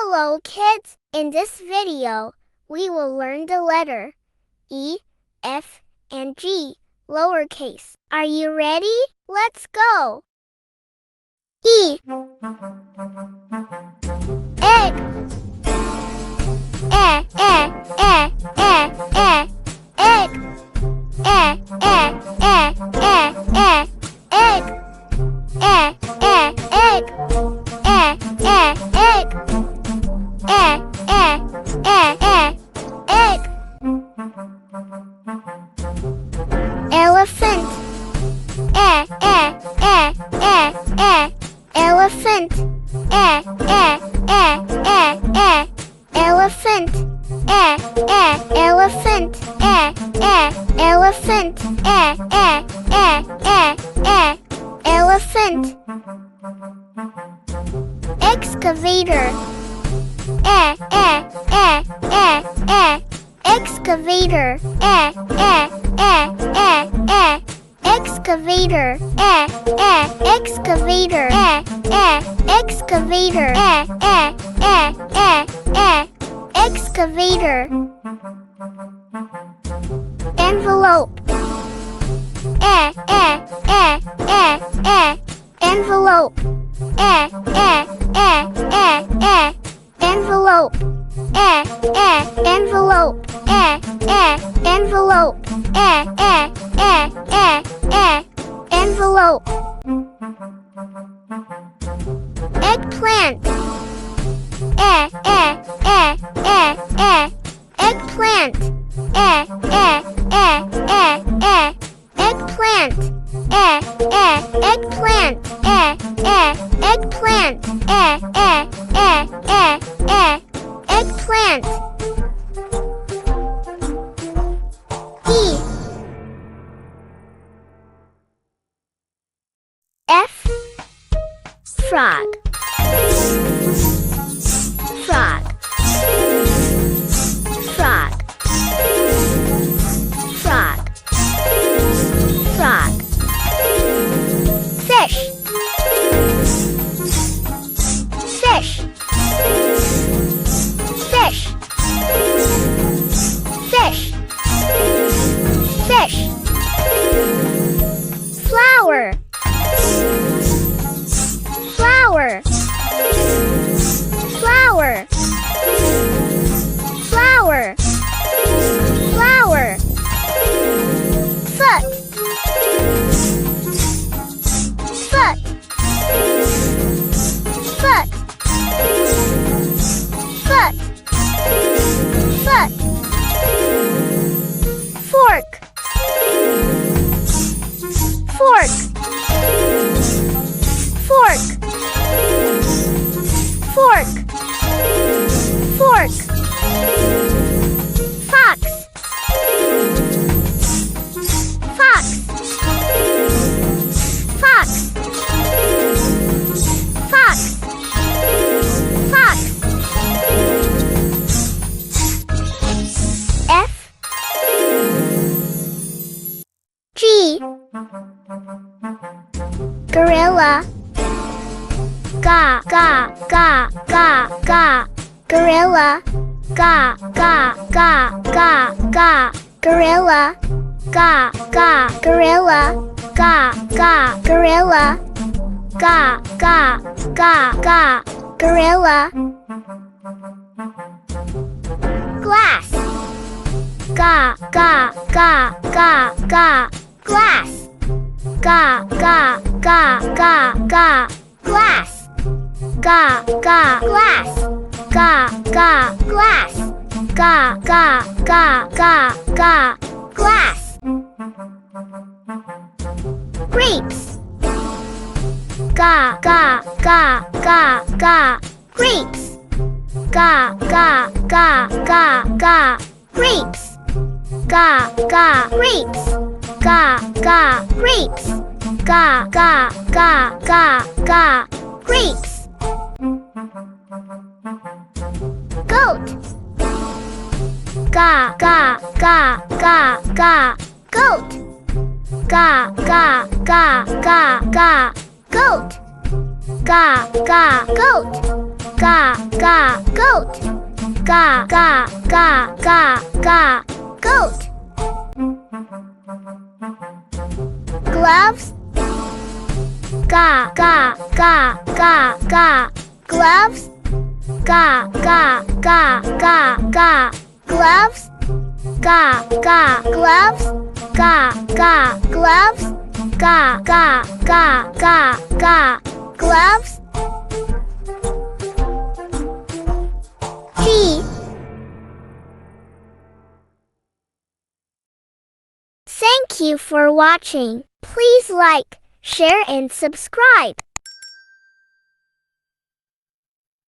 Hello kids! In this video, we will learn the letter E, F, and G, lowercase. Are you ready? Let's go! E. Egg. Egg. Egg. Elephant. Elephant. Elephant. Elephant. Elephant. Elephant. Excavator. Excavator. Excavator. Excavator. Excavator. Excavator. Envelope. Envelope. Envelope. Envelope. Envelope. Envelope. Eggplant. Eggplant. Eggplant. Eggplant. Eggplant. Eggplant. E. F. Frog. Frog. Frog. Frog. Frog. Fish. Fish. Fish. Fish. Fish. Flower. Flower. Flower. Flower. Flower. Foot. Foot. Foot. Foot. Foot. Fork. Fork. Fork. Fork. Fork. Fox. Fox. Fox. Fox. Fox. F. G. Gorilla. Ga, ga, ga, ga, ga. Gorilla. Ga, ga, ga, ga, ga. Gorilla. Ga, ga, gorilla. Ga, ga, gorilla. Ga, ga, ga, ga. Gorilla. Glass. Ga, ga, ga, ga, ga. Glass. Ga, ga, ga, ga, ga. Glass. Ga, ga, glass. Ga, ga, glass. Ga, ga, ga, ga, ga. Glass. Grapes. Ga, ga, ga, ga, ga. Grapes. Ga, ga, ga, ga, ga. Grapes. Ga, ga, grapes. Ga, ga, grapes. Ga, ga, ga, ga, ga. Grapes. Goat. Ga, ga, ga, ga, ga. Goat. Ga, ga, ga, ga, ga. Goat. Ga, ga, goat. ga, ga, goat. Ga, ga, ga, ga, ga, goat. Gloves. Ga, ga, ga, ga, ga, gloves. Ga, ga, ga, ga, ga, gloves. Ga, ga, gloves. Ga, ga, gloves. Ga, ga, ga, ga, ga, gloves. G. Thank you for watching. Please like, share and subscribe.